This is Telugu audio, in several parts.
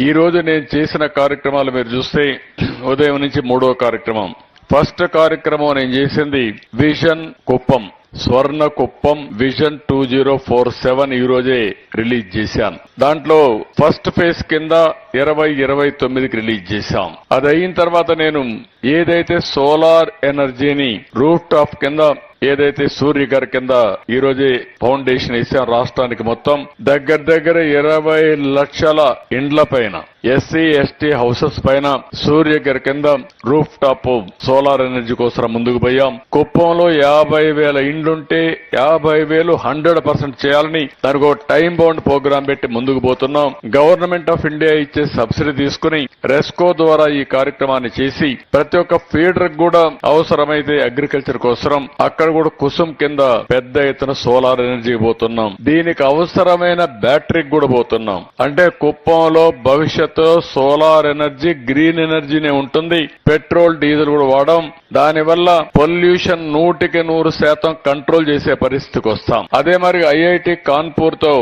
ఈ రోజు నేను చేసిన కార్యక్రమాలు మీరు చూస్తే ఉదయం నుంచి 3వ కార్యక్రమం. ఫస్ట్ కార్యక్రమం నేను చేసింది విజన్ కుప్పం, స్వర్ణ కుప్పం విజన్ 2047 ఈ రోజే రిలీజ్ చేశాను. దాంట్లో ఫస్ట్ ఫేజ్ కింద 2029కి రిలీజ్ చేశాం. అది అయిన తర్వాత నేను ఏదైతే సోలార్ ఎనర్జీని రూఫ్ టాప్ కింద ఏదైతే సూర్య గారి కింద ఈ రోజే ఫౌండేషన్ వేసాం రాష్ట్రానికి మొత్తం దగ్గర 20 లక్షల ఇండ్ల పైన ఎస్సీ ఎస్టీ హౌసెస్ పైన సూర్య గారి కింద రూఫ్ టాప్ సోలార్ ఎనర్జీ కోసం ముందుకు పోయాం. కుప్పంలో 50,000 ఇండ్లుంటే 50,000 100% చేయాలని దానికి ఒక టైం బౌండ్ ప్రోగ్రాం పెట్టి ముందుకు పోతున్నాం. గవర్నమెంట్ ఆఫ్ ఇండియా ఇచ్చే సబ్సిడీ తీసుకుని రెస్కో ద్వారా ఈ కార్యక్రమాన్ని చేసి ప్రతి ఒక్క ఫీడర్ కూడా అవసరమైతే అగ్రికల్చర్ కోసం అక్కడ కూడా కుసుమ్ కింద పెద్ద ఎత్తున సోలార్ ఎనర్జీ పోతున్నాం. దీనికి అవసరమైన బ్యాటరీకి కూడా పోతున్నాం. అంటే కుప్పంలో భవిష్యత్తు సోలార్ ఎనర్జీ గ్రీన్ ఎనర్జీనే ఉంటుంది. పెట్రోల్ డీజిల్ కూడా వాడడం. దానివల్ల పొల్యూషన్ 100% కంట్రోల్ చేసే పరిస్థితికి వస్తాం. అదే మరి ఐఐటి కాన్పూర్ తో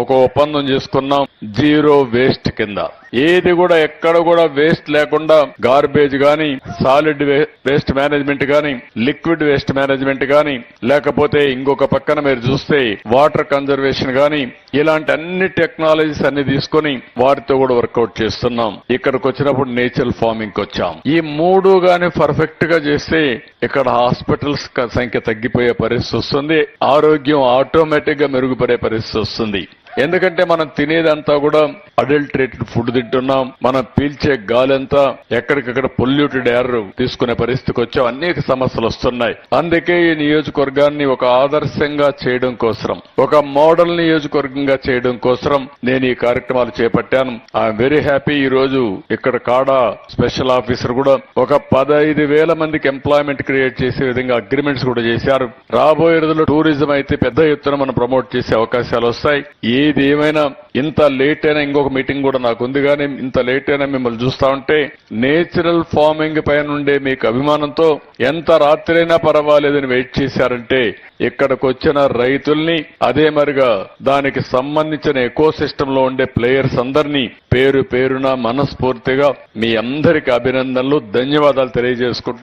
ఒక ఒప్పందం చేసుకున్నాం. జీరో వేస్ట్ కింద ఏది కూడా ఎక్కడ కూడా వేస్ట్ లేకుండా గార్బేజ్ గాని, సాలిడ్ వేస్ట్ మేనేజ్మెంట్ గాని, లిక్విడ్ వేస్ట్ మేనేజ్మెంట్ గాని, లేకపోతే ఇంకొక పక్కన మీరు చూస్తే వాటర్ కన్జర్వేషన్ గాని, ఇలాంటి అన్ని టెక్నాలజీస్ అన్ని తీసుకుని వారితో కూడా వర్కౌట్ చేస్తున్నాం. ఇక్కడికి వచ్చినప్పుడు నేచురల్ ఫార్మింగ్ కి వచ్చాం. ఈ 3 గాని పర్ఫెక్ట్ గా చేస్తే ఇక్కడ హాస్పిటల్స్ సంఖ్య తగ్గిపోయే పరిస్థితి వస్తుంది. ఆరోగ్యం ఆటోమేటిక్ గా మెరుగుపడే పరిస్థితి వస్తుంది. ఎందుకంటే మనం తినేదంతా కూడా అడల్టరేటెడ్ ఫుడ్ తింటున్నాం. మనం పీల్చే గాలంతా ఎక్కడికక్కడ పొల్యూటెడ్ ఎయిర్ తీసుకునే పరిస్థితికి వచ్చాం. అనేక సమస్యలు వస్తున్నాయి. అందుకే ఈ నియోజకవర్గాన్ని ఒక ఆదర్శంగా చేయడం కోసం, ఒక మోడల్ నియోజకవర్గంగా చేయడం కోసం నేను ఈ కార్యక్రమాలు చేపట్టాను. I'm very happy. ఈ రోజు ఇక్కడ కాడా స్పెషల్ ఆఫీసర్ కూడా ఒక 15,000 మందికి ఎంప్లాయ్మెంట్ క్రియేట్ చేసే విధంగా అగ్రిమెంట్స్ కూడా చేశారు. రాబోయే రోజుల్లో టూరిజం అయితే పెద్ద ఎత్తున మనం ప్రమోట్ చేసే అవకాశాలు వస్తాయి. ఏది ఏమైనా ఇంత లేట్ అయినా ఇంకొక మీటింగ్ కూడా నాకు ఉంది. కానీ ఇంత లేట్ అయినా మిమ్మల్ని చూస్తా ఉంటే నేచురల్ ఫార్మింగ్ పైన ఉండే మీకు అభిమానంతో ఎంత రాత్రైనా పర్వాలేదని వెయిట్ చేశారంటే ఇక్కడికి వచ్చిన రైతుల్ని, అదే మరిగా దానికి సంబంధించిన ఎకో సిస్టమ్ లో ఉండే ప్లేయర్స్ అందరినీ పేరు పేరున మనస్ఫూర్తిగా మీ అందరికి అభినందనలు, ధన్యవాదాలు తెలియజేసుకుంటున్నాను.